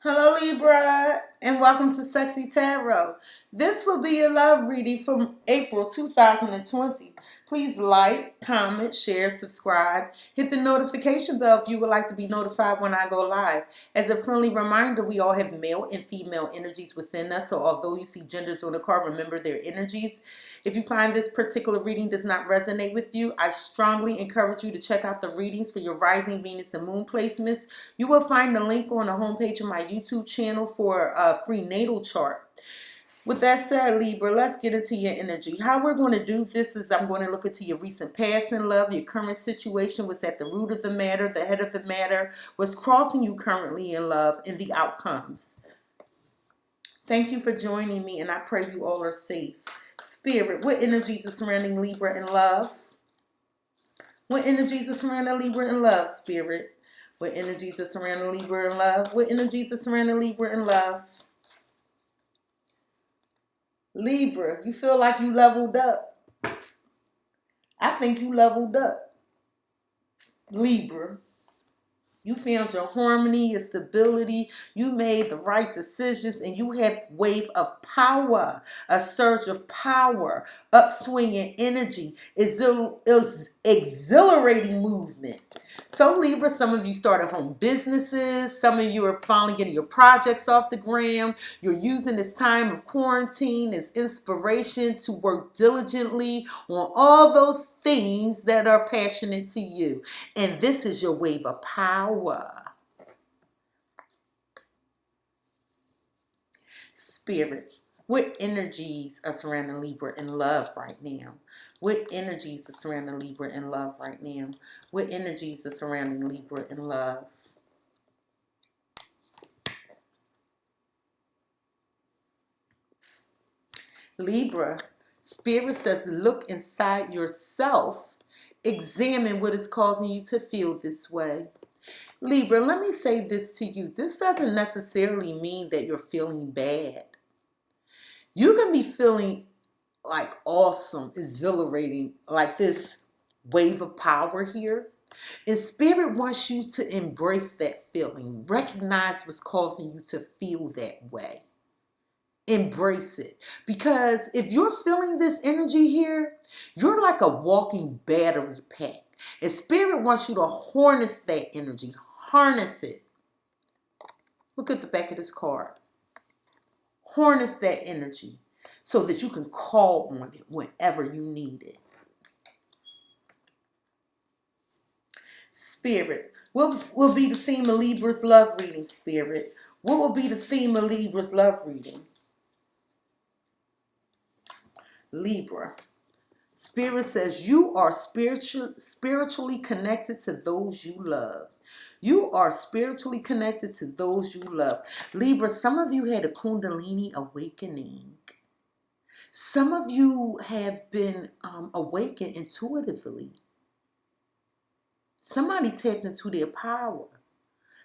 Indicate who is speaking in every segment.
Speaker 1: Hello Libra and welcome to Sexy Tarot. This will be a love reading from April 2020. Please like, comment, share, subscribe. Hit the notification bell if you would like to be notified when I go live. As a friendly reminder, we all have male and female energies within us. So although you see genders on the card, remember their energies. If you find this particular reading does not resonate with you, I strongly encourage you to check out the readings for your rising Venus and moon placements. You will find the link on the homepage of my YouTube channel for a free natal chart. With that said, Libra, let's get into your energy. How we're going to do this is I'm going to look into your recent past in love, your current situation, what's at the root of the matter, the head of the matter, what's crossing you currently in love, and the outcomes. Thank you for joining me, and I pray you all are safe. Spirit, what energies are surrounding Libra in love? What energies are surrounding Libra in love, Spirit? What energies are surrounding Libra in love? What energies are surrounding Libra in love? Libra, you feel like you leveled up. I think you leveled up. Libra, you found your harmony, your stability. You made the right decisions and you have wave of power, a surge of power, upswinging energy, exhilarating movement. So Libra, some of you started home businesses. Some of you are finally getting your projects off the ground. You're using this time of quarantine as inspiration to work diligently on all those things that are passionate to you. And this is your wave of power. Spirit, what energies are surrounding Libra in love right now? What energies are surrounding Libra in love right now? What energies are surrounding Libra in love? Libra, Spirit says look inside yourself. Examine what is causing you to feel this way. Libra, let me say this to you. This doesn't necessarily mean that you're feeling bad. You can be feeling like awesome, exhilarating, like this wave of power here. And Spirit wants you to embrace that feeling. Recognize what's causing you to feel that way. Embrace it. Because if you're feeling this energy here, you're like a walking battery pack. And Spirit wants you to harness that energy. Harness it. Look at the back of this card. Harness that energy so that you can call on it whenever you need it. Spirit, what will be the theme of Libra's love reading, Spirit? What will be the theme of Libra's love reading? Libra. Spirit says you are spiritually connected to those you love. You are spiritually connected to those you love. Libra, some of you had a Kundalini awakening. Some of you have been awakened intuitively. Somebody tapped into their power.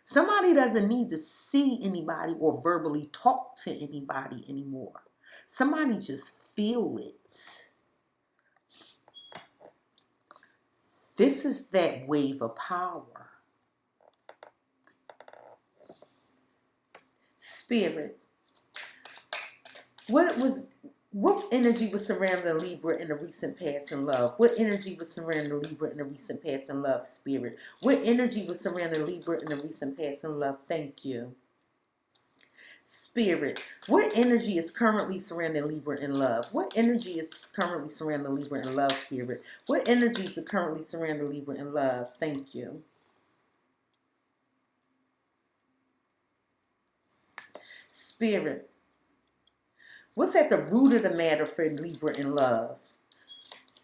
Speaker 1: Somebody doesn't need to see anybody or verbally talk to anybody anymore. Somebody just feel it. This is that wave of power. Spirit, what energy was surrounding Libra in the recent past in love? What energy was surrounding Libra in the recent past in love, Spirit? What energy was surrounding Libra in the recent past in love? Thank you. Spirit, what energy is currently surrounding Libra in love? What energy is currently surrounding Libra in love, Spirit? What energies are currently surrounding Libra in love? Thank you. Spirit, what's at the root of the matter for Libra in love?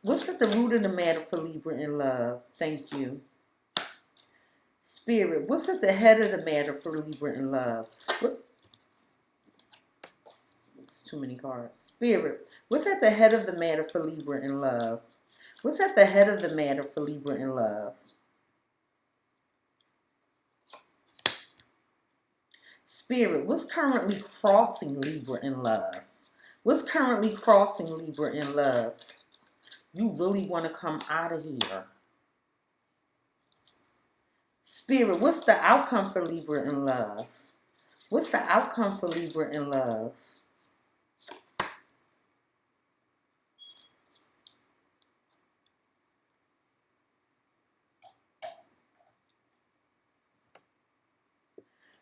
Speaker 1: What's at the root of the matter for Libra in love? Thank you. Spirit, what's at the head of the matter for Libra in love? It's too many cards. Spirit, what's at the head of the matter for Libra in love? What's at the head of the matter for Libra in love? Spirit, what's currently crossing Libra in love? What's currently crossing Libra in love? You really want to come out of here. Spirit, what's the outcome for Libra in love? What's the outcome for Libra in love?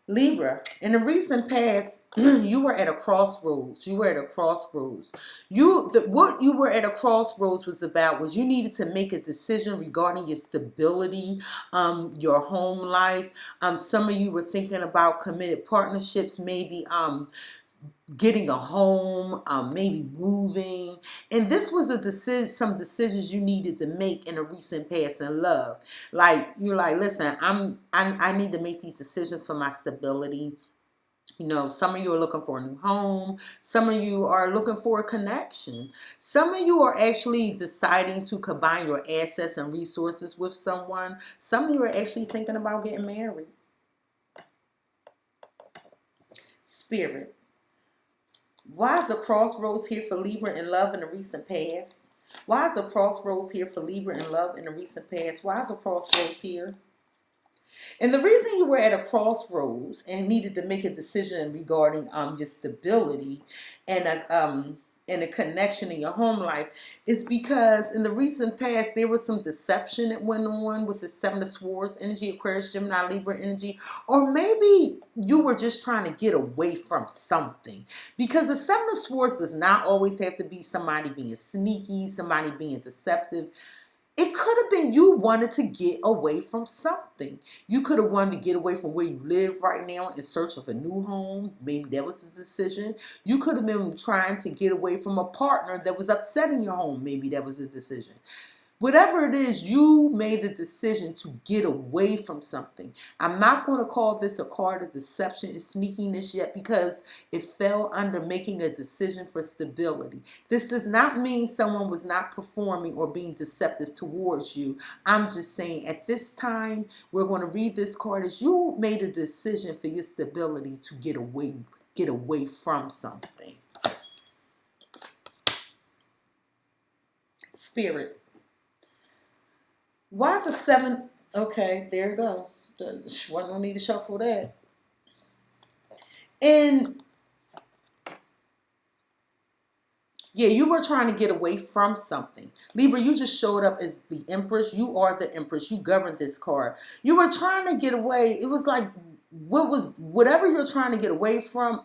Speaker 1: Libra, in the recent past, you were at a crossroads. You were at a crossroads. What you were at a crossroads was about was you needed to make a decision regarding your stability, your home life. Some of you were thinking about committed partnerships, maybe getting a home, maybe moving. And this was a decision, some decisions you needed to make in a recent past in love. Like you're like, listen, I need to make these decisions for my stability. You know, some of you are looking for a new home. Some of you are looking for a connection. Some of you are actually deciding to combine your assets and resources with someone. Some of you are actually thinking about getting married. Spirit. Why is a crossroads here for Libra in love in the recent past? Why is a crossroads here for Libra in love in the recent past? Why is a crossroads here? And the reason you were at a crossroads and needed to make a decision regarding your stability and a connection in your home life is because in the recent past there was some deception that went on with the Seven of Swords energy, Aquarius, Gemini, Libra energy, or maybe you were just trying to get away from something, because the Seven of Swords does not always have to be somebody being sneaky, somebody being deceptive. It could have been you wanted to get away from something. You could have wanted to get away from where you live right now in search of a new home. Maybe that was a decision. You could have been trying to get away from a partner that was upsetting your home. Maybe that was a decision. Whatever it is, you made the decision to get away from something. I'm not going to call this a card of deception and sneakiness yet, because it fell under making a decision for stability. This does not mean someone was not performing or being deceptive towards you. I'm just saying at this time, we're going to read this card as you made a decision for your stability to get away from something. Spirit. Why is a 7? Okay, there you go. One don't need to shuffle that. And yeah, you were trying to get away from something. Libra, you just showed up as the Empress. You are the Empress. You govern this card. You were trying to get away. It was like whatever you're trying to get away from.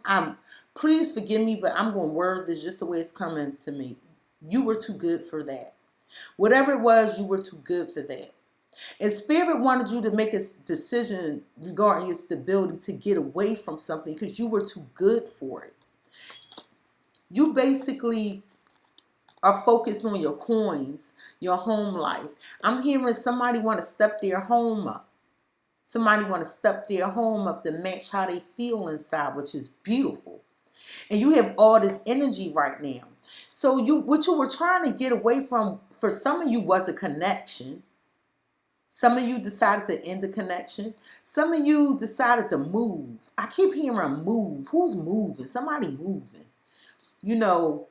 Speaker 1: Please forgive me, but I'm going to word this just the way it's coming to me. You were too good for that. Whatever it was, you were too good for that. And Spirit wanted you to make a decision regarding your stability to get away from something because you were too good for it. You basically are focused on your coins, your home life. I'm hearing somebody want to step their home up. Somebody want to step their home up to match how they feel inside, which is beautiful. And you have all this energy right now. So what you were trying to get away from, for some of you, was a connection. Some of you decided to end the connection. Some of you decided to move. I keep hearing move. Who's moving? Somebody moving. You know,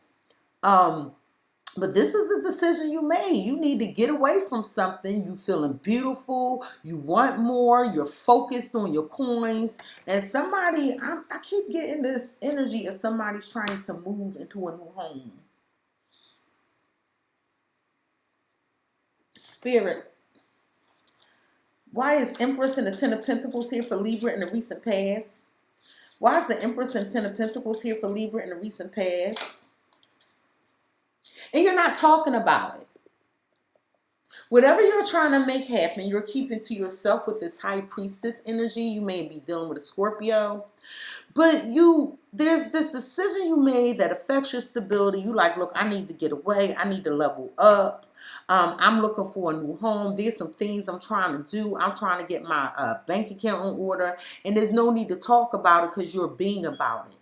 Speaker 1: but this is a decision you made. You need to get away from something. You feeling beautiful. You want more. You're focused on your coins. And somebody, I keep getting this energy of somebody's trying to move into a new home. Spirit. Why is Empress and the Ten of Pentacles here for Libra in the recent past? Why is the Empress and Ten of Pentacles here for Libra in the recent past? And you're not talking about it. Whatever you're trying to make happen, you're keeping to yourself with this High Priestess energy. You may be dealing with a Scorpio. But there's this decision you made that affects your stability. You like, look, I need to get away. I need to level up. I'm looking for a new home. There's some things I'm trying to do. I'm trying to get my bank account in order. And there's no need to talk about it because you're being about it.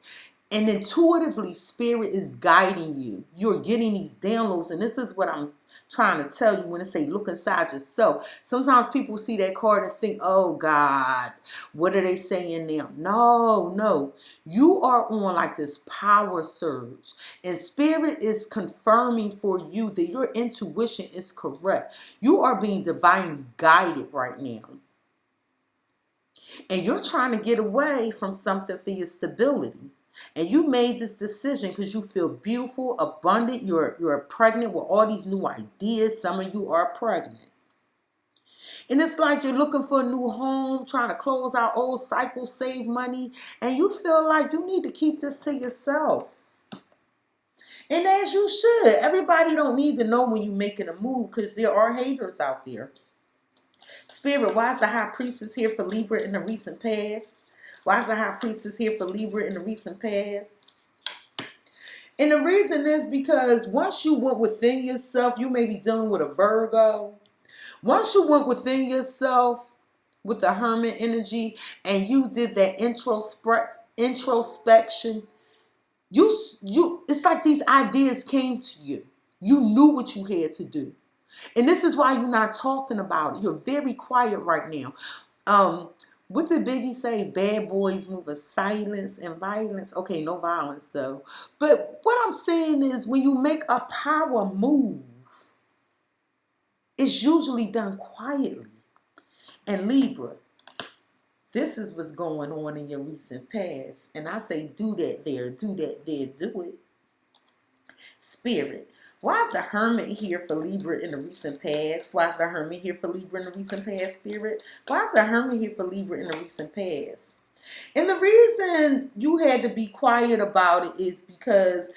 Speaker 1: And intuitively, Spirit is guiding you. You're getting these downloads. And this is what I'm trying to tell you when it say look inside yourself. Sometimes people see that card and think, oh God, what are they saying now? No. You are on like this power surge. And Spirit is confirming for you that your intuition is correct. You are being divinely guided right now. And you're trying to get away from something for your stability. And you made this decision because you feel beautiful, abundant. You're pregnant with all these new ideas. Some of you are pregnant. And it's like you're looking for a new home, trying to close out old cycles, save money. And you feel like you need to keep this to yourself. And as you should. Everybody don't need to know when you're making a move because there are haters out there. Spirit, why is the High Priestess here for Libra in the recent past? Why is the High Priestess here for Libra in the recent past? And the reason is because once you went within yourself, you may be dealing with a Virgo. Once you went within yourself with the Hermit energy and you did that introspection, it's like these ideas came to you. You knew what you had to do. And this is why you're not talking about it. You're very quiet right now. What did Biggie say? Bad boys move in silence and violence. Okay, no violence though. But what I'm saying is when you make a power move, it's usually done quietly. And Libra, this is what's going on in your recent past. And I say do that there, do that there, do it. Spirit, why is the Hermit here for Libra in the recent past? Why is the Hermit here for Libra in the recent past, Spirit? Why is the Hermit here for Libra in the recent past? And the reason you had to be quiet about it is because,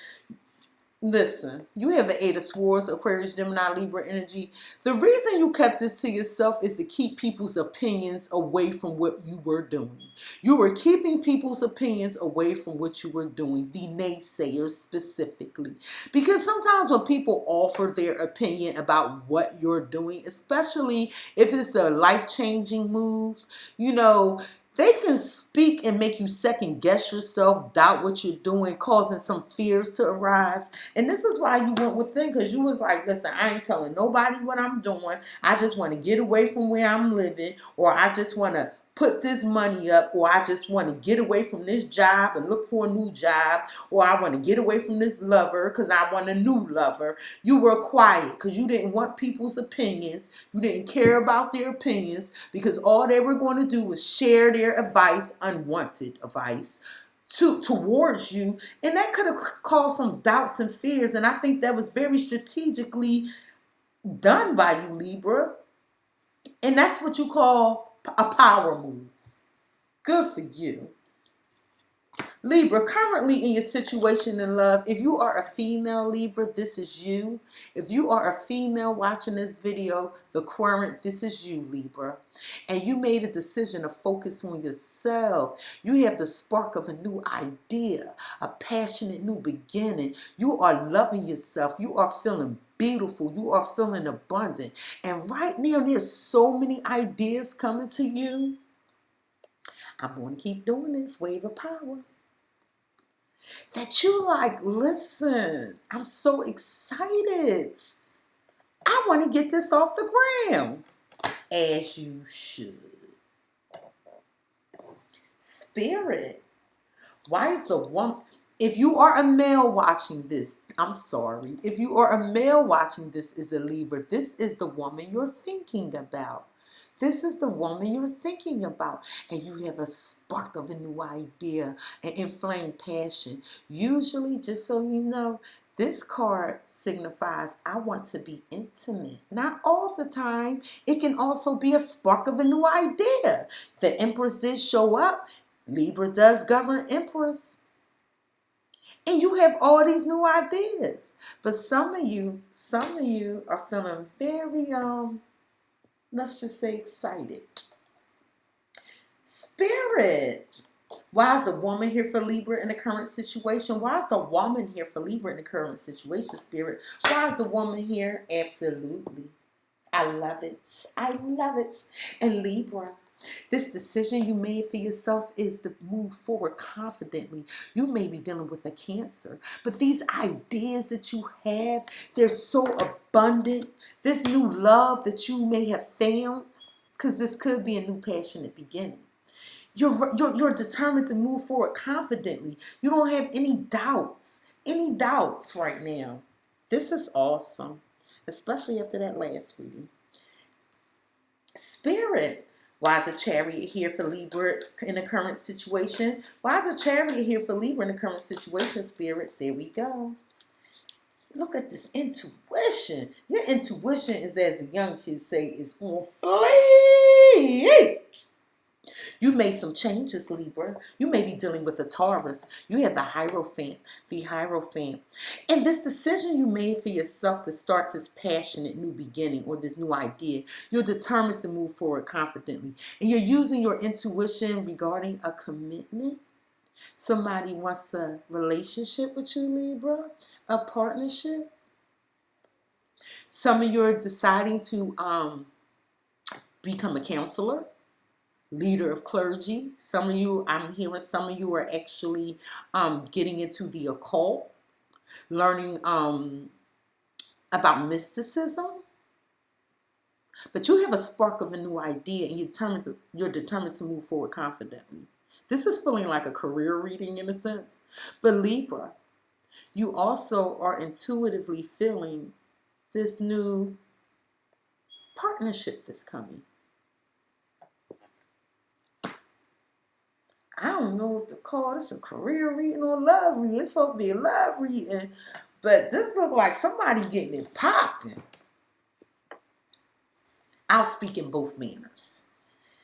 Speaker 1: listen, you have the Eight of Swords, Aquarius, Gemini, Libra energy. The reason you kept this to yourself is to keep people's opinions away from what you were doing. You were keeping people's opinions away from what you were doing, the naysayers specifically. Because sometimes when people offer their opinion about what you're doing, especially if it's a life-changing move, you know, they can speak and make you second guess yourself, doubt what you're doing, causing some fears to arise. And this is why you went within, because you was like, listen, I ain't telling nobody what I'm doing. I just want to get away from where I'm living, or I just want to put this money up, or I just want to get away from this job and look for a new job, or I want to get away from this lover because I want a new lover. You were quiet because you didn't want people's opinions. You didn't care about their opinions because all they were going to do was share their advice, unwanted advice, towards you. And that could have caused some doubts and fears. And I think that was very strategically done by you, Libra. And that's what you call a power move. Good for you. Libra, currently in your situation in love, if you are a female Libra, this is you. If you are a female watching this video, the current, this is you, Libra. And you made a decision to focus on yourself. You have the spark of a new idea, a passionate new beginning. You are loving yourself. You are feeling beautiful. You are feeling abundant. And right now, there's so many ideas coming to you. I'm going to keep doing this wave of power. That you like, listen, I'm so excited. I want to get this off the ground. As you should. Spirit, why is the woman... If you are a male watching this, I'm sorry. If you are a male watching this is a Libra, this is the woman you're thinking about. This is the woman you're thinking about. And you have a spark of a new idea, an inflamed passion. Usually, just so you know, this card signifies I want to be intimate. Not all the time. It can also be a spark of a new idea. The Empress did show up. Libra does govern Empress. And you have all these new ideas. But some of you are feeling very, let's just say excited. Spirit. Why is the woman here for Libra in the current situation? Why is the woman here for Libra in the current situation, Spirit? Why is the woman here? Absolutely. I love it. I love it. And Libra, this decision you made for yourself is to move forward confidently. You may be dealing with a Cancer, but these ideas that you have, they're so abundant. This new love that you may have found, because this could be a new passionate beginning. You're determined to move forward confidently. You don't have any doubts right now. This is awesome, especially after that last reading. Spirit, Why is a Chariot here for Libra in the current situation? Why is a Chariot here for Libra in the current situation, Spirit? There we go. Look at this intuition. Your intuition is, as the young kids say, is on fleek. You made some changes, Libra. You may be dealing with a Taurus. You have the Hierophant, And this decision you made for yourself to start this passionate new beginning or this new idea, you're determined to move forward confidently. And you're using your intuition regarding a commitment. Somebody wants a relationship with you, Libra, a partnership. Some of you are deciding to become a counselor, leader of clergy. Some of you, I'm hearing some of you are actually getting into the occult, learning about mysticism. But you have a spark of a new idea and you're determined to move forward confidently. This is feeling like a career reading in a sense. But Libra, you also are intuitively feeling this new partnership that's coming. I don't know if to call this a career reading or love reading. It's supposed to be a love reading, but this looks like somebody getting it popping. I'll speak in both manners.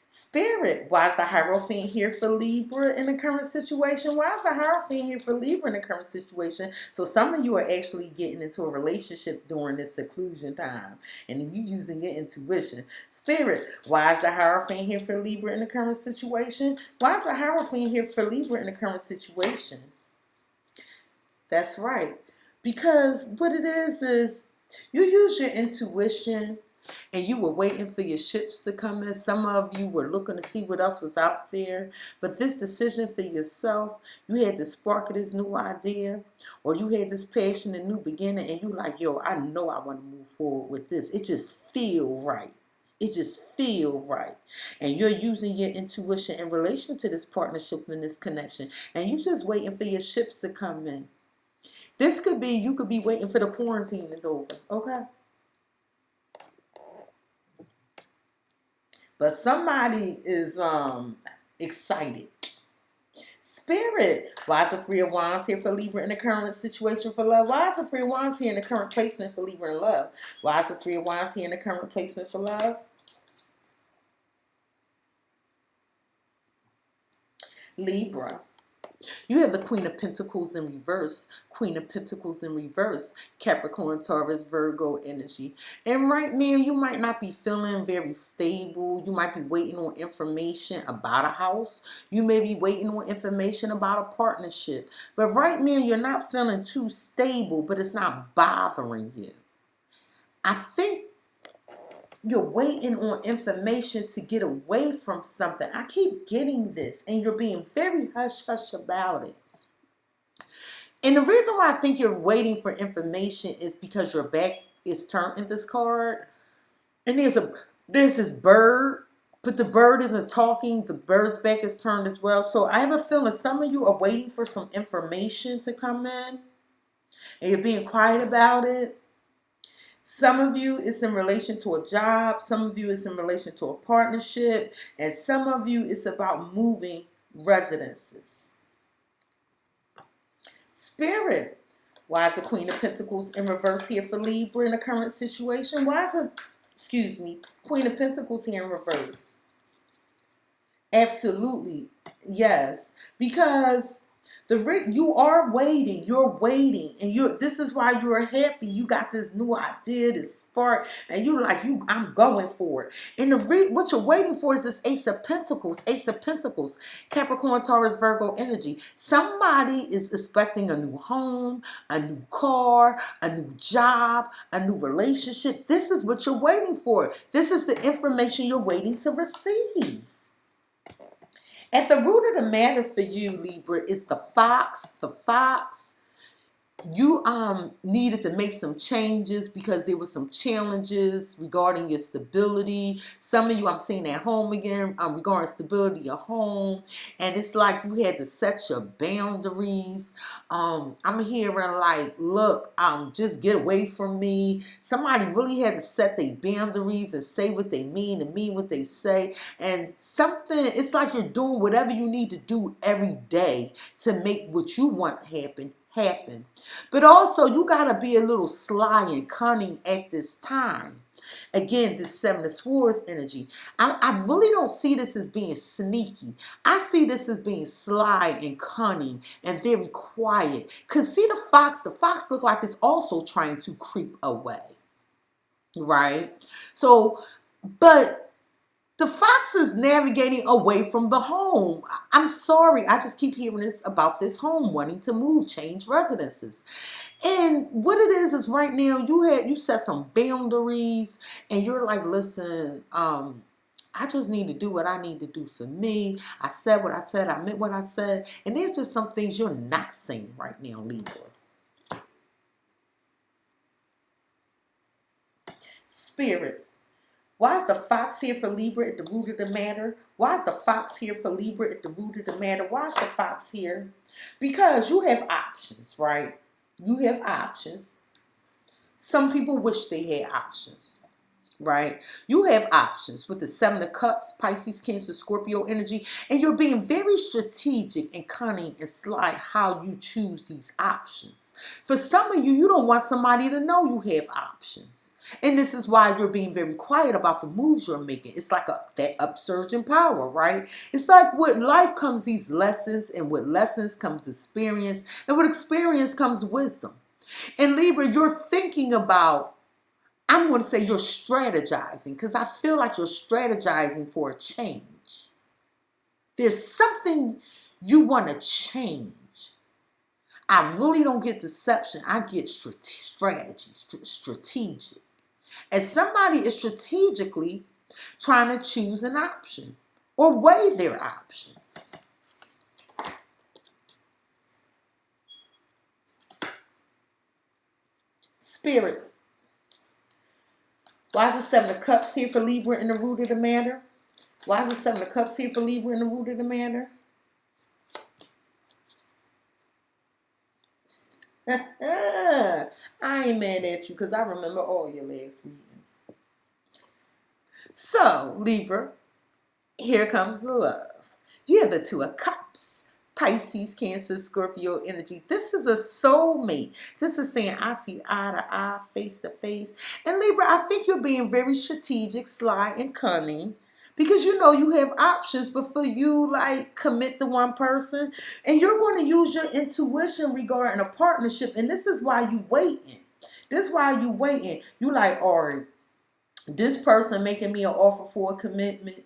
Speaker 1: Spirit, why is the Hierophant here for Libra in the current situation? Why is the Hierophant here for Libra in the current situation? So some of you are actually getting into a relationship during this seclusion time. And then you using your intuition. Spirit, why is the Hierophant here for Libra in the current situation? Why is the Hierophant here for Libra in the current situation? That's right. Because what it is you use your intuition and you were waiting for your ships to come in. Some of you were looking to see what else was out there. But this decision for yourself, you had the spark of this new idea, or you had this passion and new beginning, and you like, yo, I know I want to move forward with this. It just feel right. It just feel right. And you're using your intuition in relation to this partnership and this connection. And you're just waiting for your ships to come in. This could be, you could be waiting for the quarantine is over. Okay? But somebody is excited. Spirit, why is the Three of Wands here for Libra in the current situation for love? Why is the Three of Wands here in the current placement for Libra in love? Why is the Three of Wands here in the current placement for love? Libra. You have the Queen of Pentacles in reverse. Queen of Pentacles in reverse. Capricorn, Taurus, Virgo energy. And right now, you might not be feeling very stable. You might be waiting on information about a house. You may be waiting on information about a partnership. But right now, you're not feeling too stable, but it's not bothering you. I think you're waiting on information to get away from something. I keep getting this, and you're being very hush-hush about it. And the reason why I think you're waiting for information is because your back is turned in this card. And there's this bird, but the bird isn't talking. The bird's back is turned as well. So I have a feeling some of you are waiting for some information to come in, and you're being quiet about it. Some of you it's in relation to a job. Some of you it's in relation to a partnership. And some of you it's about moving residences. Spirit, why is the Queen of Pentacles in reverse here for Libra in the current situation? Why is Queen of Pentacles here in reverse? Absolutely, yes. Because you are waiting. You're waiting, and this is why you're happy. You got this new idea, this spark, and I'm going for it. And what you're waiting for is this Ace of Pentacles. Ace of Pentacles, Capricorn, Taurus, Virgo energy. Somebody is expecting a new home, a new car, a new job, a new relationship. This is what you're waiting for. This is the information you're waiting to receive. At the root of the matter for you, Libra, is the fox. The fox, you needed to make some changes because there were some challenges regarding your stability. Some of you, I'm seeing at home again, regarding stability of home, and it's like you had to set your boundaries. I'm hearing like, look, just get away from me. Somebody really had to set their boundaries and say what they mean and mean what they say. And something, it's like you're doing whatever you need to do every day to make what you want happen. But also, you got to be a little sly and cunning at this time. Again, this Seven of Swords energy. I really don't see this as being sneaky. I see this as being sly and cunning and very quiet. Because see the fox looks like it's also trying to creep away. Right? So, but the fox is navigating away from the home. I'm sorry, I just keep hearing this about this home wanting to move, change residences. And what it is right now, you set some boundaries, and you're like, listen, I just need to do what I need to do for me. I said what I said, I meant what I said, and there's just some things you're not saying right now, Libra. Spirit. Why is the fox here for Libra at the root of the matter? Why is the fox here for Libra at the root of the matter? Why is the fox here? Because you have options, right? You have options. Some people wish they had options, right? You have options with the Seven of Cups, Pisces, Cancer, Scorpio energy, and you're being very strategic and cunning and sly how you choose these options. For some of you, you don't want somebody to know you have options. And this is why you're being very quiet about the moves you're making. It's like that upsurge in power, right? It's like with life comes these lessons, and with lessons comes experience, and with experience comes wisdom. And Libra, you're thinking about, I'm going to say you're strategizing, because I feel like you're strategizing for a change. There's something you want to change. I really don't get deception. I get strategy, strategic. And somebody is strategically trying to choose an option or weigh their options. Spirit. Why is the Seven of Cups here for Libra in the root of the matter? Why is the Seven of Cups here for Libra in the root of the matter? I ain't mad at you because I remember all your last readings. So, Libra, here comes the love. You have the Two of Cups. Pisces, Cancer, Scorpio energy. This is a soulmate. This is saying I see eye to eye, face to face. And Libra, I think you're being very strategic, sly, and cunning. Because you know you have options, but for you, like, commit to one person. And you're going to use your intuition regarding a partnership. And this is why you waiting. This is why you waiting. You like, Ari, this person making me an offer for a commitment.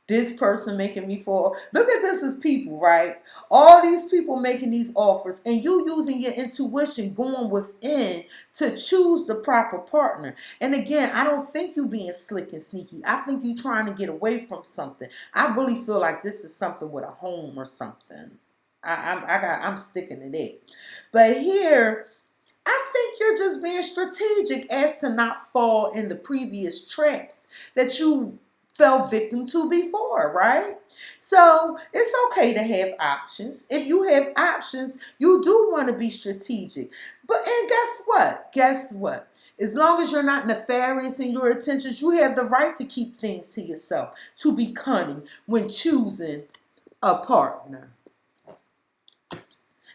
Speaker 1: This person making me fall. Look at this as people, right? All these people making these offers, and you using your intuition, going within to choose the proper partner. And again, I don't think you being slick and sneaky. I think you trying to get away from something. I really feel like this is something with a home or something. I'm sticking to that. But here, I think you're just being strategic as to not fall in the previous traps that you fell victim to before, right? So it's okay to have options. If you have options, you do want to be strategic. And guess what? Guess what? As long as you're not nefarious in your intentions, you have the right to keep things to yourself, to be cunning when choosing a partner.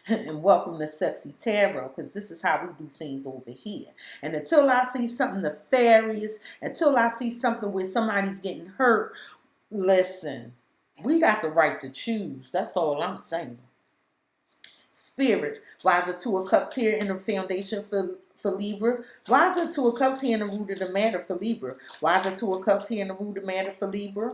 Speaker 1: And welcome to Sexy Tarot, because this is how we do things over here. And until I see something nefarious, until I see something where somebody's getting hurt, listen, we got the right to choose. That's all I'm saying. Spirit, why is the Two of Cups here in the foundation for Libra? Why is the Two of Cups here in the root of the matter for Libra? Why is the Two of Cups here in the root of the matter for Libra?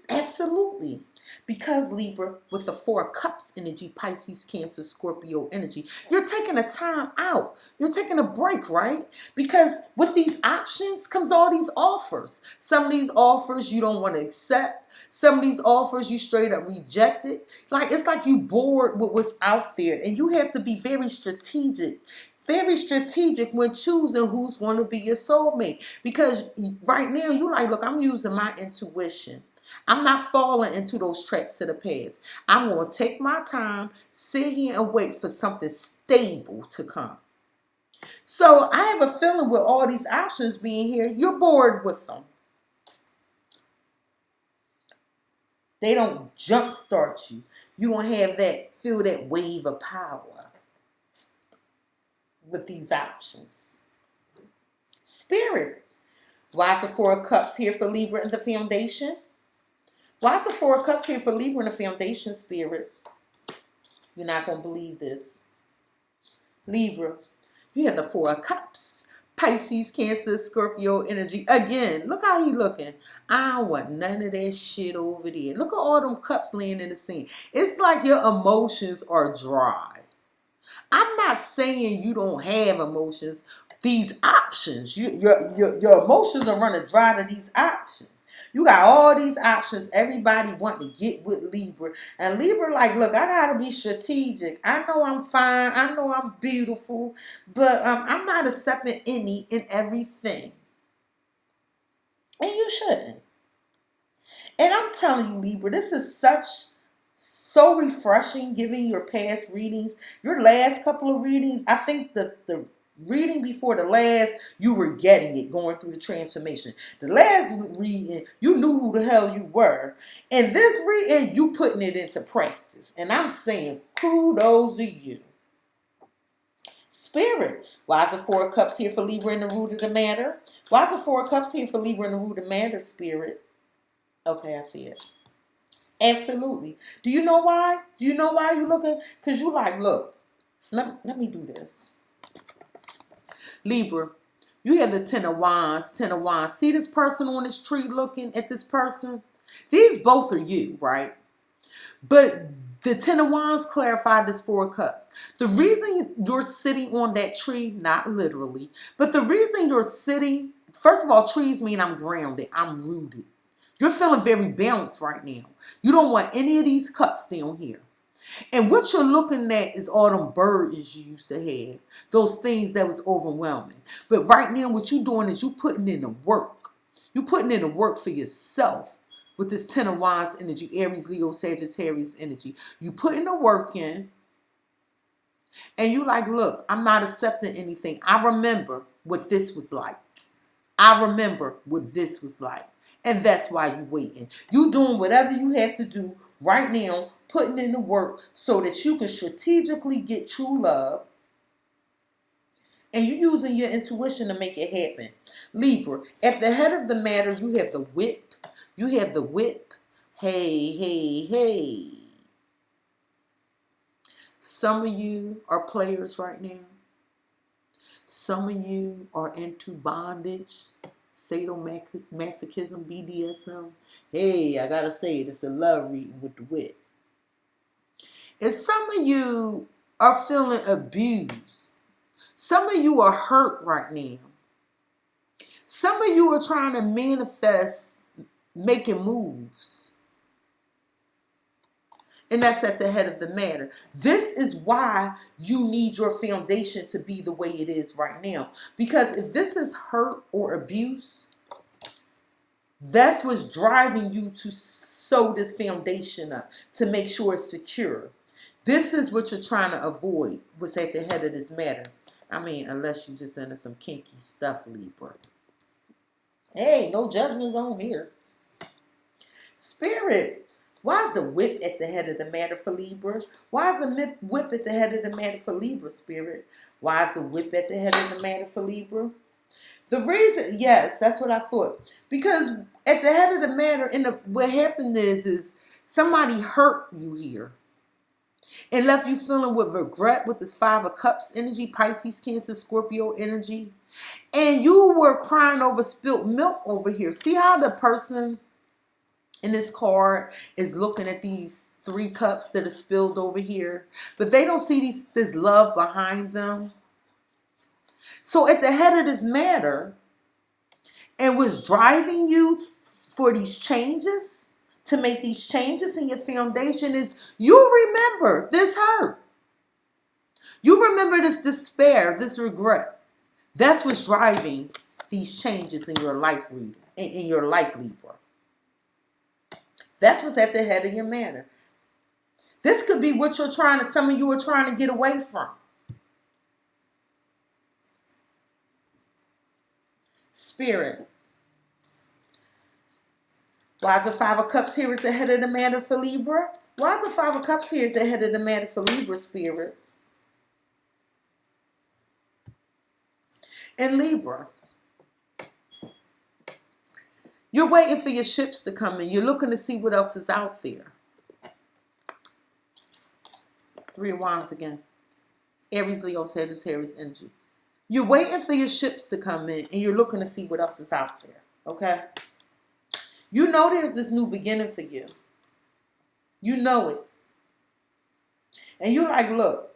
Speaker 1: Absolutely. Because Libra, with the Four of Cups energy, Pisces, Cancer, Scorpio energy, you're taking a time out. You're taking a break, right? Because with these options comes all these offers. Some of these offers you don't want to accept. Some of these offers you straight up reject it. Like, it's like you bored with what's out there. And you have to be very strategic. Very strategic when choosing who's going to be your soulmate. Because right now, you like, look, I'm using my intuition. I'm not falling into those traps of the past. I'm going to take my time, sit here and wait for something stable to come. So I have a feeling with all these options being here, you're bored with them. They don't jumpstart you. You won't have that, feel that wave of power with these options. Spirit. Why is the Four of Cups here for Libra in the foundation? Why is the Four of Cups here for Libra in the foundation, Spirit? You're not going to believe this. Libra, you have the Four of Cups. Pisces, Cancer, Scorpio energy. Again, look how you looking. I don't want none of that shit over there. Look at all them cups laying in the scene. It's like your emotions are dry. I'm not saying you don't have emotions. These options, your emotions are running dry to these options. You got all these options. Everybody want to get with Libra. And Libra like, look, I got to be strategic. I know I'm fine. I know I'm beautiful. But I'm not accepting any and everything. And you shouldn't. And I'm telling you, Libra, this is so refreshing, giving your past readings. Your last couple of readings, I think the reading before the last, you were getting it, going through the transformation. The last reading, you knew who the hell you were. And this reading, you putting it into practice. And I'm saying, kudos to you. Spirit. Why is the Four of Cups here for Libra in the root of the matter? Why is the Four of Cups here for Libra in the root of the matter, Spirit? Okay, I see it. Absolutely. Do you know why? Do you know why you're looking? Because you like, look, let me do this. Libra, you have the Ten of Wands, Ten of Wands. See this person on this tree looking at this person? These both are you, right? But the Ten of Wands clarified this Four of Cups. The reason you're sitting on that tree, not literally, but the reason you're sitting, first of all, trees mean I'm grounded, I'm rooted. You're feeling very balanced right now. You don't want any of these cups down here. And what you're looking at is all them burdens you used to have. Those things that was overwhelming. But right now what you're doing is you putting in the work. You're putting in the work for yourself with this Ten of Wands energy, Aries, Leo, Sagittarius energy. You putting the work in. And you like, look, I'm not accepting anything. I remember what this was like. I remember what this was like. And that's why you're waiting. You're doing whatever you have to do right now, putting in the work so that you can strategically get true love. And you're using your intuition to make it happen. Libra, at the head of the matter, you have the whip. You have the whip. Hey, hey, hey. Some of you are players right now. Some of you are into bondage, sadomasochism, BDSM. Hey, I gotta say it, it's a love reading with the whip. And some of you are feeling abused. Some of you are hurt right now. Some of you are trying to manifest making moves. And that's at the head of the matter. This is why you need your foundation to be the way it is right now. Because if this is hurt or abuse, that's what's driving you to sew this foundation up, to make sure it's secure. This is what you're trying to avoid, what's at the head of this matter. I mean, unless you're just into some kinky stuff, Libra. Hey, no judgments on here. Spirit. Why is the whip at the head of the matter for Libra? Why is the whip at the head of the matter for Libra, Spirit? Why is the whip at the head of the matter for Libra? The reason, yes, that's what I thought. Because at the head of the matter, what happened is somebody hurt you here and left you feeling with regret with this Five of Cups energy, Pisces, Cancer, Scorpio energy. And you were crying over spilt milk over here. See how the person And this card is looking at these 3 cups that are spilled over here. But they don't see this love behind them. So at the head of this matter, and what's driving you for these changes, to make these changes in your foundation, is you remember this hurt. You remember this despair, this regret. That's what's driving these changes in your life reading, in your life, Libra. That's what's at the head of your matter. This could be what some of you are trying to get away from. Spirit. Why is the 5 of Cups here at the head of the matter for Libra? Why is the 5 of Cups here at the head of the matter for Libra, Spirit? And Libra, you're waiting for your ships to come in. You're looking to see what else is out there. 3 of Wands again. Aries, Leo, Sagittarius energy. You're waiting for your ships to come in, and you're looking to see what else is out there. Okay? You know there's this new beginning for you. You know it. And you're like, look,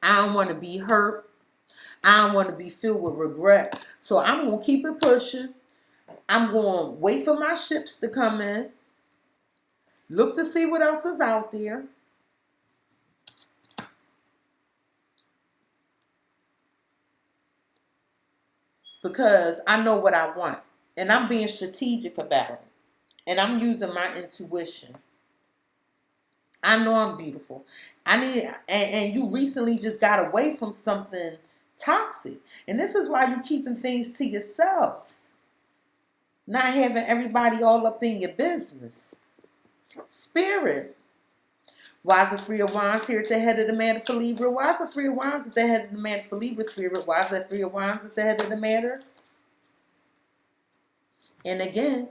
Speaker 1: I don't want to be hurt. I don't want to be filled with regret. So I'm going to keep it pushing. I'm going to wait for my ships to come in. Look to see what else is out there. Because I know what I want. And I'm being strategic about it. And I'm using my intuition. I know I'm beautiful. And you recently just got away from something toxic. And this is why you're keeping things to yourself. Not having everybody all up in your business. Spirit. Why is the 3 of Wands here at the head of the matter for Libra? Why is the 3 of Wands at the head of the matter for Libra, Spirit? Why is that 3 of Wands at the head of the matter? And again,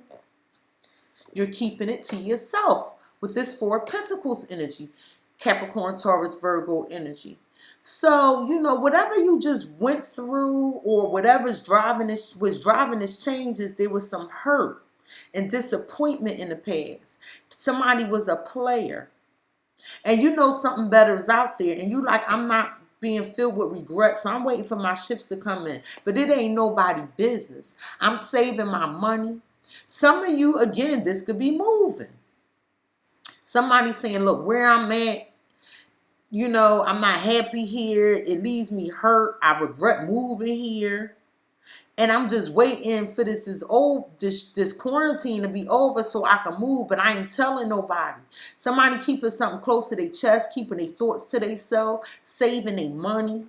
Speaker 1: you're keeping it to yourself with this 4 of Pentacles energy. Capricorn, Taurus, Virgo energy. So, whatever you just went through or whatever's driving this changes, there was some hurt and disappointment in the past. Somebody was a player. And something better is out there. And you like, I'm not being filled with regret, so I'm waiting for my ships to come in. But it ain't nobody business. I'm saving my money. Some of you, again, this could be moving. Somebody saying, look, where I'm at, I'm not happy here. It leaves me hurt. I regret moving here. And I'm just waiting for this quarantine to be over so I can move, but I ain't telling nobody. Somebody keeping something close to their chest, keeping their thoughts to themselves, saving their money.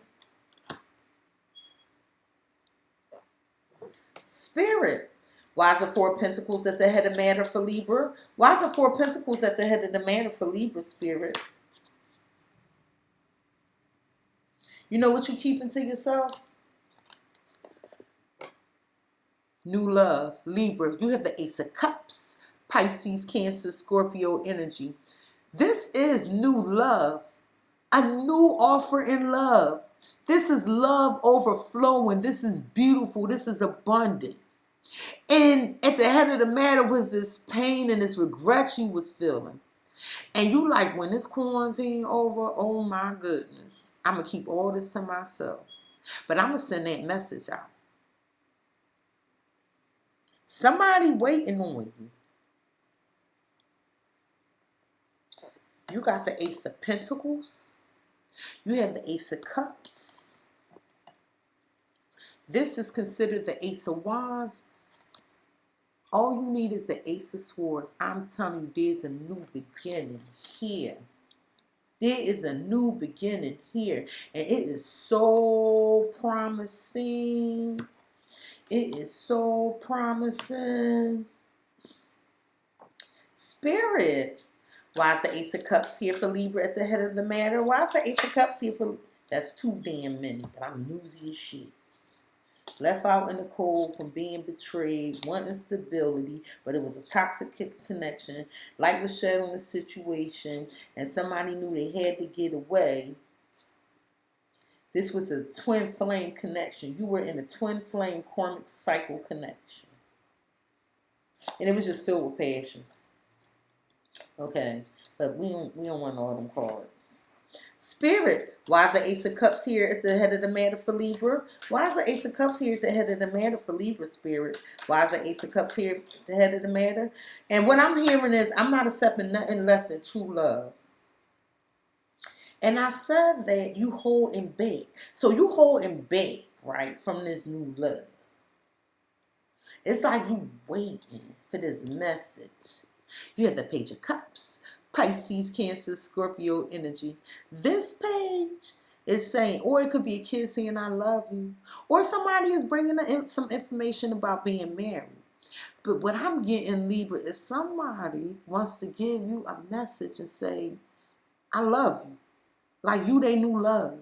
Speaker 1: Spirit. Why is the 4 of Pentacles at the head of matter for Libra? Why is the 4 of Pentacles at the head of the matter for Libra, Spirit? You know what you're keeping to yourself? New love. Libra, you have the Ace of Cups. Pisces, Cancer, Scorpio energy. This is new love. A new offer in love. This is love overflowing. This is beautiful. This is abundant. And at the head of the matter was this pain and this regret you was feeling. And you like, when this quarantine over, oh my goodness, I'm going to keep all this to myself. But I'm going to send that message out. Somebody waiting on you. You got the Ace of Pentacles. You have the Ace of Cups. This is considered the Ace of Wands. All you need is the Ace of Swords. I'm telling you, there's a new beginning here. There is a new beginning here. And it is so promising. It is so promising. Spirit. Why is the Ace of Cups here for Libra at the head of the matter? Why is the Ace of Cups here for Libra? That's too damn many, but I'm newsy as shit. Left out in the cold from being betrayed, wanting stability, but it was a toxic connection. Light was shed on the situation, and somebody knew they had to get away. This was a twin flame connection. You were in a twin flame karmic cycle connection. And it was just filled with passion. Okay. But we don't want all them cards. Spirit, why is the Ace of Cups here at the head of the matter for Libra? Why is the Ace of Cups here at the head of the matter for Libra, Spirit? Why is the Ace of Cups here at the head of the matter? And what I'm hearing is, I'm not accepting nothing less than true love. And I said that you hold in back. So you holding back, right, from this new love. It's like you waiting for this message. You have the Page of Cups. Pisces, Cancer, Scorpio energy. This page is saying, or it could be a kid saying, I love you. Or somebody is bringing some information about being married. But what I'm getting, Libra, is somebody wants to give you a message and say, I love you. Like you, they new love.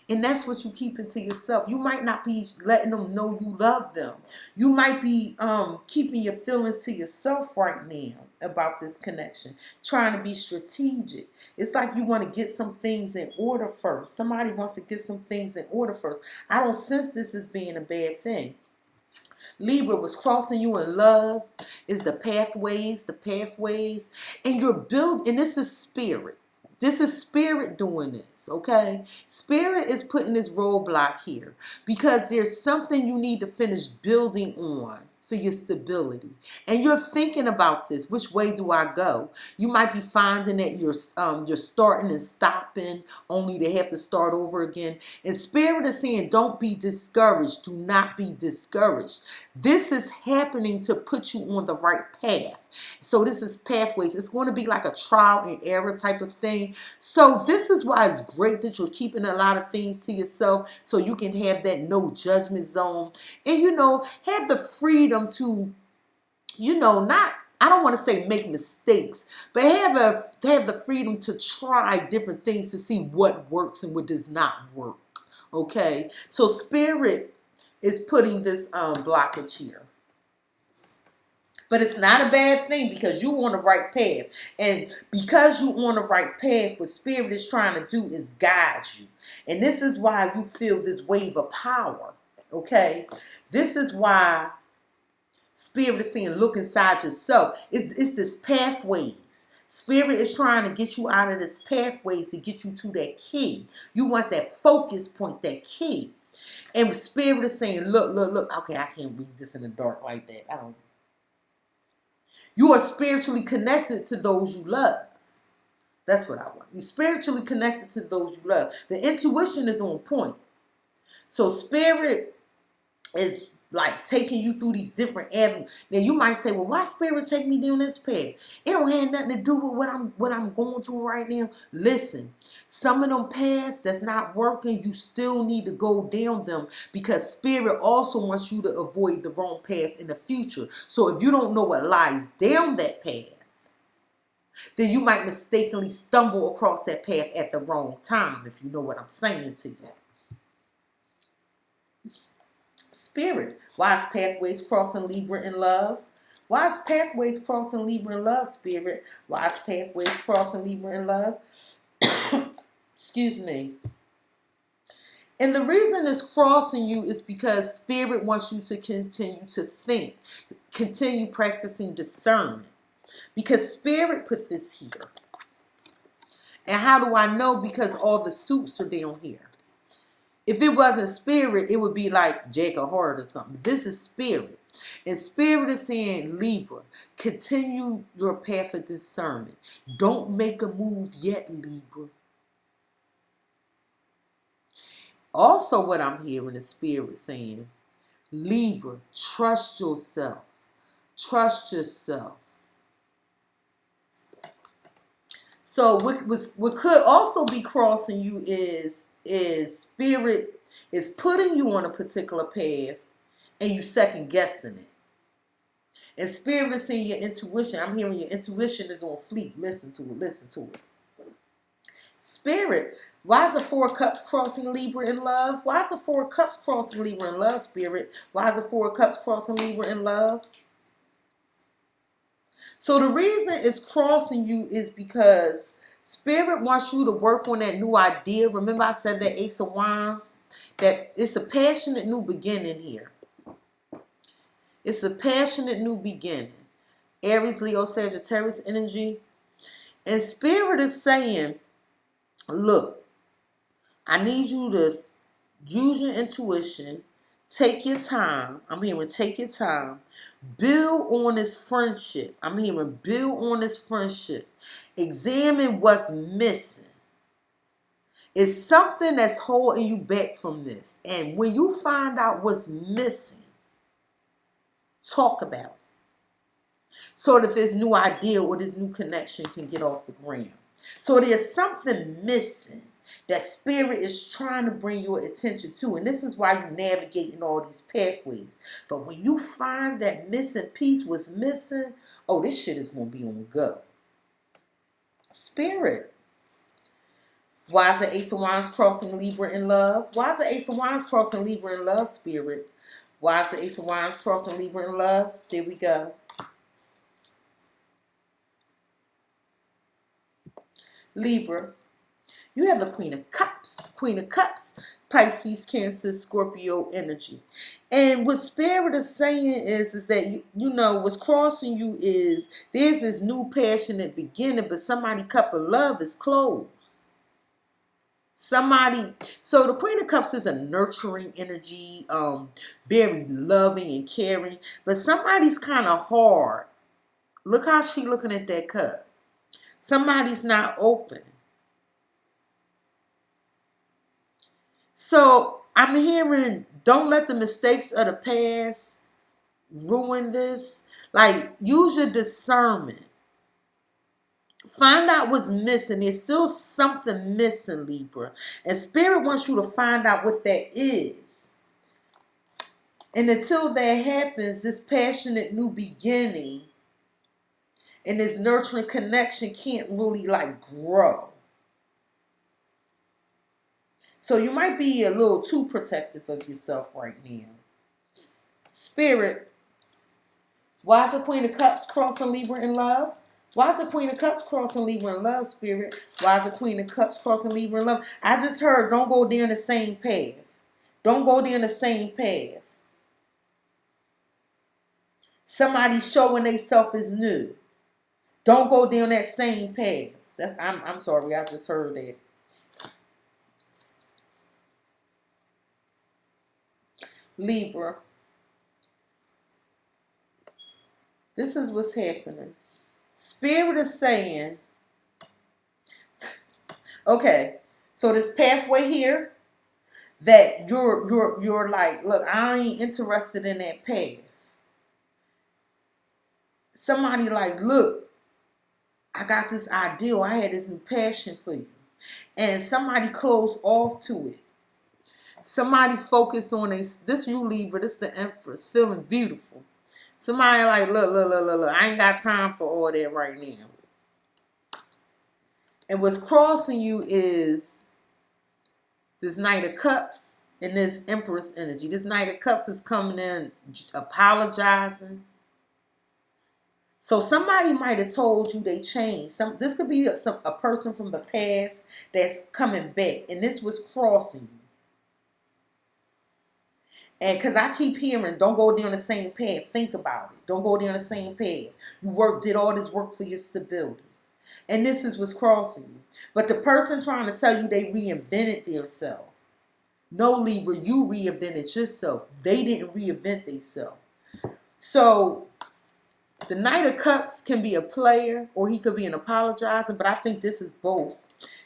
Speaker 1: And that's what you keep into yourself. You might not be letting them know you love them. You might be keeping your feelings to yourself right now about this connection. Trying to be strategic. It's like you want to get some things in order first. Somebody wants to get some things in order first. I don't sense this as being a bad thing. Libra, was crossing you in love is the pathways. And you're building, and this is spirit. This is spirit doing this, okay? Spirit is putting this roadblock here because there's something you need to finish building on for your stability. And you're thinking about this. Which way do I go? You might be finding that you're starting and stopping only to have to start over again. And Spirit is saying, don't be discouraged. Do not be discouraged. This is happening to put you on the right path. So this is pathways. It's going to be like a trial and error type of thing. So this is why it's great that you're keeping a lot of things to yourself so you can have that no judgment zone. And, have the freedom to, not, I don't want to say make mistakes, but have the freedom to try different things to see what works and what does not work. Okay? So Spirit is putting this blockage here. But it's not a bad thing because you're on the right path. And because you're on the right path, what Spirit is trying to do is guide you. And this is why you feel this wave of power. Okay? This is why Spirit is saying, look inside yourself. It's this pathways. Spirit is trying to get you out of this pathways to get you to that key. You want that focus point, that key. And Spirit is saying, look. Okay, I can't read this in the dark like that. You are spiritually connected to those you love. That's what I want. You're spiritually connected to those you love. The intuition is on point. So Spirit is like taking you through these different avenues. Now you might say, well, why Spirit take me down this path? It don't have nothing to do with what I'm going through right now. Listen, some of them paths that's not working, you still need to go down them because Spirit also wants you to avoid the wrong path in the future. So if you don't know what lies down that path, then you might mistakenly stumble across that path at the wrong time, if you know what I'm saying to you. Spirit, why is pathways crossing Libra in love? Why is pathways crossing Libra in love, Spirit? Why is pathways crossing Libra in love? Excuse me. And the reason it's crossing you is because Spirit wants you to continue to think, continue practicing discernment. Because Spirit put this here. And how do I know? Because all the suits are down here. If it wasn't Spirit, it would be like Jack of Heart or something. This is Spirit. And Spirit is saying, Libra, continue your path of discernment. Don't make a move yet, Libra. Also, what I'm hearing is Spirit saying, Libra, trust yourself. Trust yourself. So what could also be crossing you is Spirit is putting you on a particular path and you second guessing it. And Spirit is saying your intuition. I'm hearing your intuition is on fleek. Listen to it. Spirit, why is the Four of Cups crossing Libra in love? Why is the Four of Cups crossing Libra in love, Spirit? Why is the Four of Cups crossing Libra in love? So the reason it's crossing you is because Spirit wants you to work on that new idea. Remember I said that Ace of Wands? That it's a passionate new beginning here. It's a passionate new beginning. Aries, Leo, Sagittarius energy. And Spirit is saying, look, I need you to use your intuition. Take your time. I'm hearing take your time. Build on this friendship. I'm hearing build on this friendship. Examine what's missing. It's something that's holding you back from this. And when you find out what's missing, talk about it. So that this new idea or this new connection can get off the ground. So there's something missing that Spirit is trying to bring your attention to. And this is why you're navigating all these pathways. But when you find that missing piece was missing, oh, this shit is going to be on go. Spirit. Why is the Ace of Wands crossing Libra in love? Why is the Ace of Wands crossing Libra in love, Spirit? Why is the Ace of Wands crossing Libra in love? There we go. Libra. You have the Queen of Cups. Queen of Cups, Pisces, Cancer, Scorpio energy. And what Spirit is saying is that, you know, what's crossing you is there's this new passionate beginning, but somebody's cup of love is closed. Somebody, so the Queen of Cups is a nurturing energy, very loving and caring, but somebody's kind of hard. Look how she looking at that cup. Somebody's not open. So I'm hearing, don't let the mistakes of the past ruin this. Like, use your discernment. Find out what's missing. There's still something missing, Libra. And Spirit wants you to find out what that is. And until that happens, this passionate new beginning and this nurturing connection can't really like grow. So you might be a little too protective of yourself right now. Spirit, why is the Queen of Cups crossing Libra in love? Why is the Queen of Cups crossing Libra in love, Spirit? Why is the Queen of Cups crossing Libra in love? I just heard, don't go down the same path. Don't go down the same path. Somebody showing themselves as new. Don't go down that same path. I'm sorry, I just heard that. Libra. This is what's happening. Spirit is saying, okay, so this pathway here, that you're like, look, I ain't interested in that path. Somebody like, look, I got this ideal. I had this new passion for you. And somebody closed off to it. Somebody's focused on this you Libra, this the Empress, feeling beautiful. Somebody like, look, I ain't got time for all that right now. And what's crossing you is this Knight of Cups and this Empress energy. This Knight of Cups is coming in apologizing. So somebody might have told you they changed. This could be a person from the past that's coming back. And this was crossing you. And because I keep hearing, don't go down the same path. Think about it. Don't go down the same path. You did all this work for your stability. And this is what's crossing you. But the person trying to tell you they reinvented themselves. No, Libra, you reinvented yourself. They didn't reinvent themselves. So the Knight of Cups can be a player or he could be an apologizing. But I think this is both.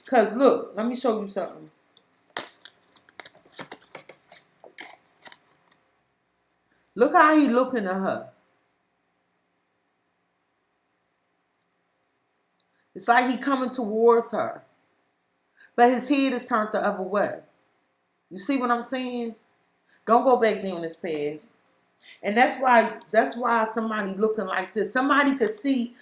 Speaker 1: Because look, let me show you something. Look how he looking at her. It's like he coming towards her. But his head is turned the other way. You see what I'm saying? Don't go back down this path. And that's why somebody looking like this. Somebody could see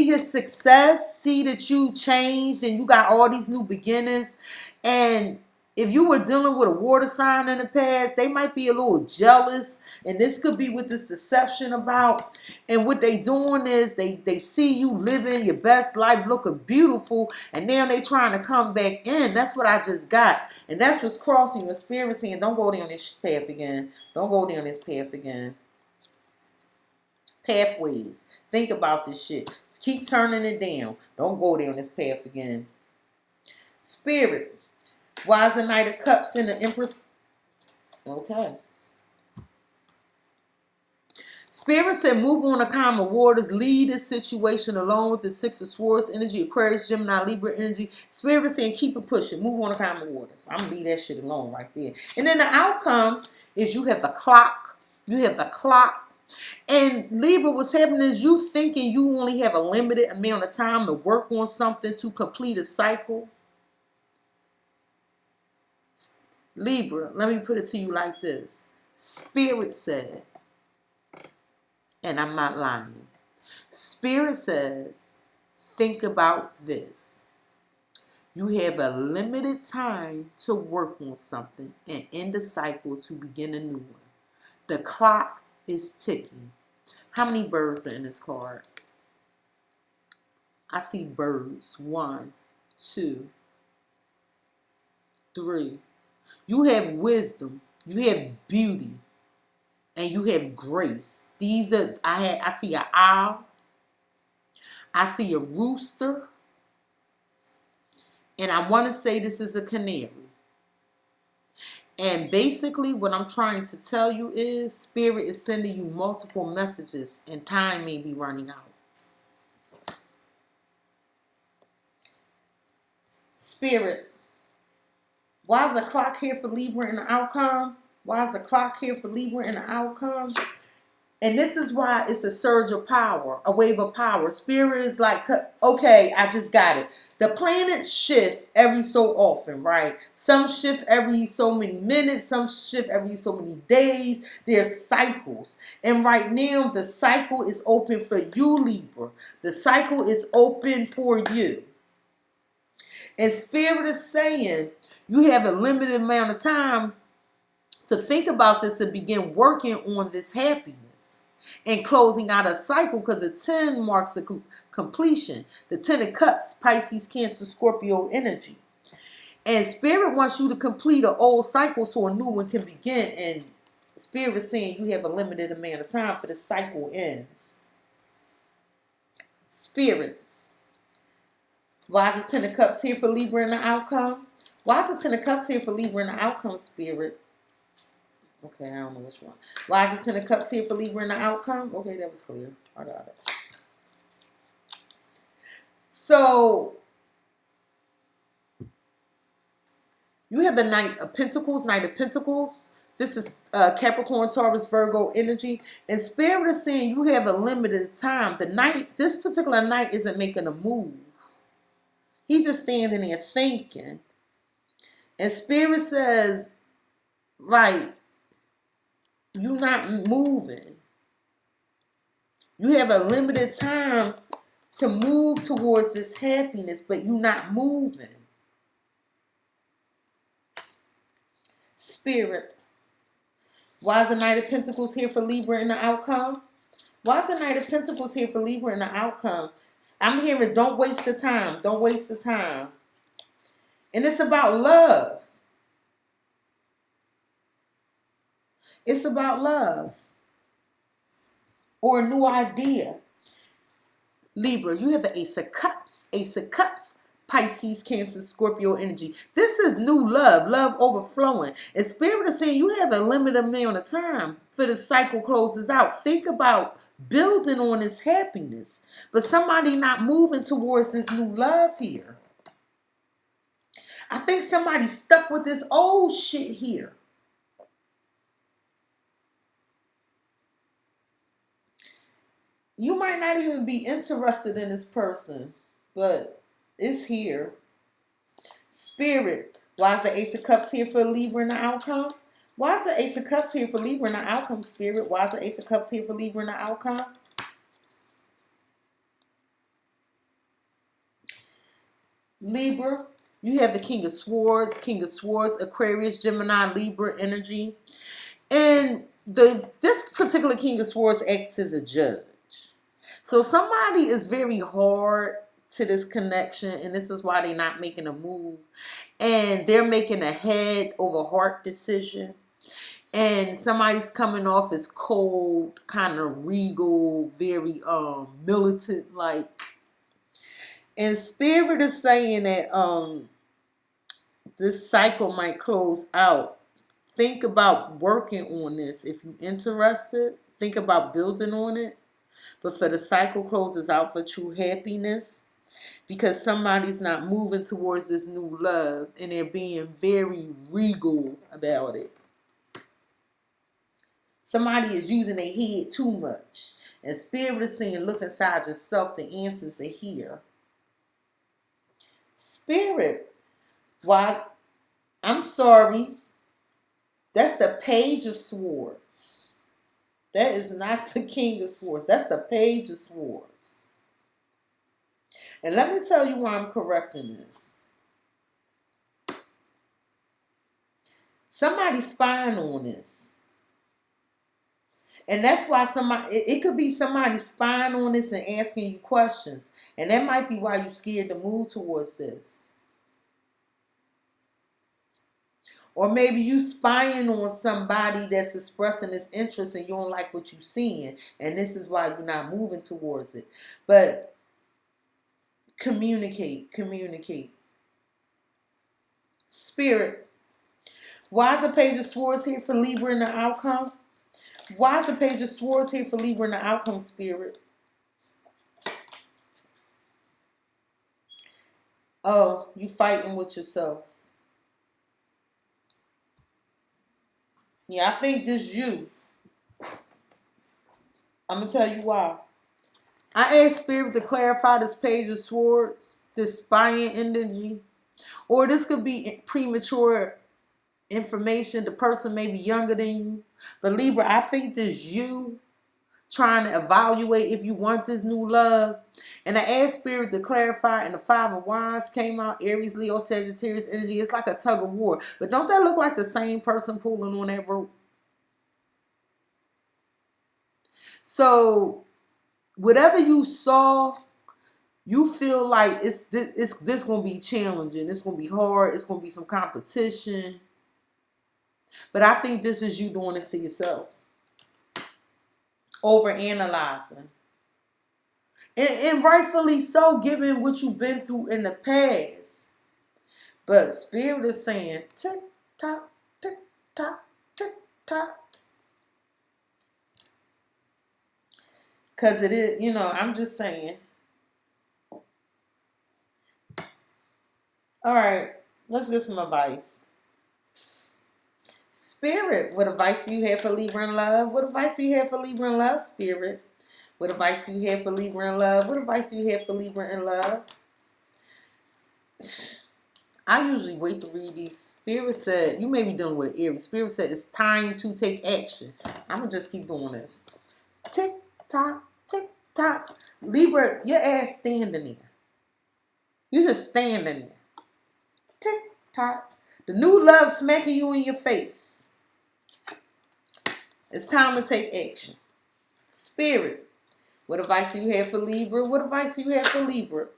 Speaker 1: your success, see that you changed and you got all these new beginnings. And if you were dealing with a water sign in the past, they might be a little jealous. And this could be what this deception about. And what they doing is they see you living your best life, looking beautiful. And now they trying to come back in. That's what I just got. And that's what's crossing your spirit saying, don't go down this path again. Don't go down this path again. Pathways. Think about this shit. Keep turning it down. Don't go down this path again. Spirit. Why is the Knight of Cups in the Empress? Okay. Spirit said, move on to calmer waters. Lead this situation alone with the Six of Swords energy, Aquarius, Gemini, Libra energy. Spirit saying, keep it pushing. Move on to calmer waters. I'm going to leave that shit alone right there. And then the outcome is you have the clock. You have the clock. And Libra, what's happening is you thinking you only have a limited amount of time to work on something to complete a cycle. Libra, let me put it to you like this. Spirit said, and I'm not lying. Spirit says, think about this. You have a limited time to work on something and end the cycle to begin a new one. The clock is ticking. How many birds are in this card? I see birds. 1, 2, 3. You have wisdom. You have beauty. And you have grace. These are, I see an owl. I see a rooster. And I want to say this is a canary. And basically what I'm trying to tell you is Spirit is sending you multiple messages and time may be running out. Spirit, why is the clock here for Libra in the outcome? Why is the clock here for Libra in the outcome? And this is why it's a surge of power, a wave of power. Spirit is like, okay, I just got it. The planets shift every so often, right? Some shift every so many minutes. Some shift every so many days. There's cycles. And right now, the cycle is open for you, Libra. The cycle is open for you. And Spirit is saying you have a limited amount of time to think about this and begin working on this happiness and closing out a cycle, because a 10 marks a completion. The 10 of Cups, Pisces, Cancer, Scorpio energy. And Spirit wants you to complete an old cycle so a new one can begin. And Spirit is saying you have a limited amount of time for the cycle ends. Spirit, why is the 10 of Cups here for Libra in the outcome? Why is the 10 of Cups here for Libra in the outcome, Spirit? Okay, I don't know which one. Why is the 10 of Cups here for Libra in the outcome? Okay, that was clear. I got it. So, you have the Knight of Pentacles, Knight of Pentacles. This is Capricorn, Taurus, Virgo energy. And Spirit is saying you have a limited time. The Knight, this particular Knight isn't making a move. He's just standing there thinking. And Spirit says, like, you're not moving. You have a limited time to move towards this happiness, but you're not moving. Spirit, why is the Knight of Pentacles here for Libra in the outcome? Why is the Knight of Pentacles here for Libra in the outcome? I'm hearing don't waste the time. Don't waste the time. And it's about love. It's about love. Or a new idea. Libra, you have the Ace of Cups. Ace of Cups, Pisces, Cancer, Scorpio energy. This is new love. Love overflowing. And Spirit is saying you have a limited amount of time for the cycle closes out. Think about building on this happiness. But somebody not moving towards this new love here. I think somebody's stuck with this old shit here. You might not even be interested in this person, but it's here. Spirit, why is the Ace of Cups here for Libra in the outcome? Why is the Ace of Cups here for Libra in the outcome, Spirit? Why is the Ace of Cups here for Libra in the outcome? Libra, you have the King of Swords, Aquarius, Gemini, Libra energy. And this particular King of Swords acts as a judge. So somebody is very hard to this connection, and this is why they're not making a move. And they're making a head over heart decision. And somebody's coming off as cold, kind of regal, very militant like. And Spirit is saying that this cycle might close out. Think about working on this. If you're interested, think about building on it. But for the cycle closes out for true happiness, because somebody's not moving towards this new love and they're being very regal about it. Somebody is using their head too much. And Spirit is saying, look inside yourself. The answers are here. Spirit, why? I'm sorry. That's the Page of Swords. That is not the King of Swords. That's the Page of Swords. And let me tell you why I'm correcting this. Somebody's spying on this. And that's why it could be somebody spying on this and asking you questions. And that might be why you're scared to move towards this. Or maybe you spying on somebody that's expressing this interest and you don't like what you're seeing. And this is why you're not moving towards it. But communicate. Spirit, why is the Page of Swords here for Libra in the outcome? Why is the Page of Swords here for Libra in the outcome, Spirit? Oh, you fighting with yourself. Yeah, I think this is you. I'm going to tell you why. I asked Spirit to clarify this Page of Swords, this spying energy. Or this could be premature information. The person may be younger than you. But Libra, I think this is you trying to evaluate if you want this new love. And I asked Spirit to clarify, and the Five of Wands came out. Aries, Leo, Sagittarius energy. It's like a tug of war. But don't that look like the same person pulling on that rope? So whatever you saw, you feel like this going to be challenging. It's going to be hard. It's going to be some competition. But I think this is you doing this to yourself. Overanalyzing. And rightfully so, given what you've been through in the past. But Spirit is saying, tick, tock, tick, tock, tick, tock. Because it is, I'm just saying. All right, let's get some advice. Spirit, what advice do you have for Libra in love? What advice do you have for Libra in love, Spirit? What advice do you have for Libra in love? What advice do you have for Libra in love? I usually wait to read these. Spirit said, you may be dealing with Aries. Spirit said, it's time to take action. I'm going to just keep doing this. Tick, tock, tick, tock. Libra, your ass standing there. You just standing there. Tick, tock. The new love smacking you in your face. It's time to take action. Spirit, what advice do you have for Libra? What advice do you have for Libra?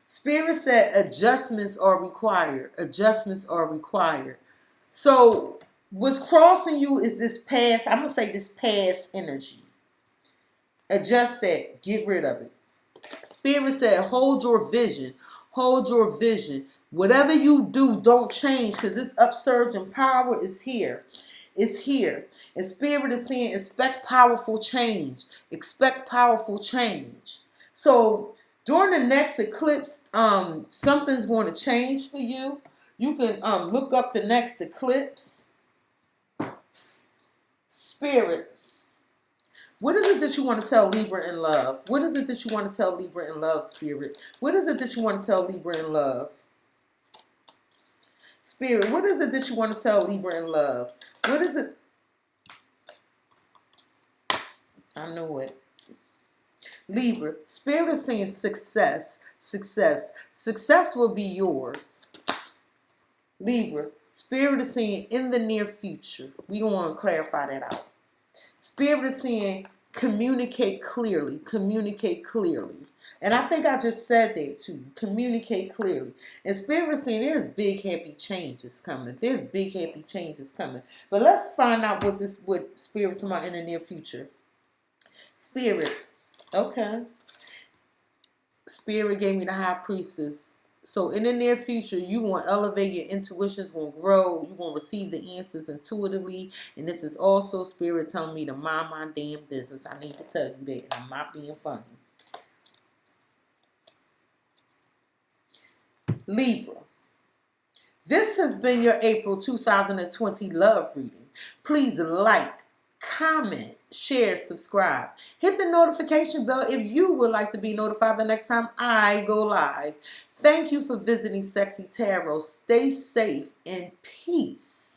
Speaker 1: Spirit said adjustments are required. Adjustments are required. So what's crossing you is this past, I'm going to say this past energy. Adjust that. Get rid of it. Spirit said hold your vision. Hold your vision. Whatever you do, don't change, because this upsurge in power is here. It's here. And Spirit is saying expect powerful change. Expect powerful change. So during the next eclipse, something's going to change for you. You can look up the next eclipse. Spirit, what is it that you want to tell Libra in love? What is it that you want to tell Libra in love, Spirit? What is it that you want to tell Libra in love? Spirit, what is it that you want to tell Libra in love? What is it? I know it. Libra, Spirit is saying success. Success. Success will be yours. Libra, Spirit is saying in the near future. We want to clarify that out. Spirit is saying Communicate clearly. Communicate clearly. And I think I just said that too. Communicate clearly. And Spirit saying there's big happy changes coming. There's big happy changes coming. But let's find out what Spirit's about in the near future. Spirit. Okay. Spirit gave me the High Priestess. So in the near future, you want to elevate your intuition's going to grow. You're going to receive the answers intuitively. And this is also Spirit telling me to mind my damn business. I need to tell you that. And I'm not being funny. Libra. This has been your April 2020 love reading. Please like, comment, share, subscribe. Hit the notification bell if you would like to be notified the next time I go live. Thank you for visiting Sexy Tarot. Stay safe and peace.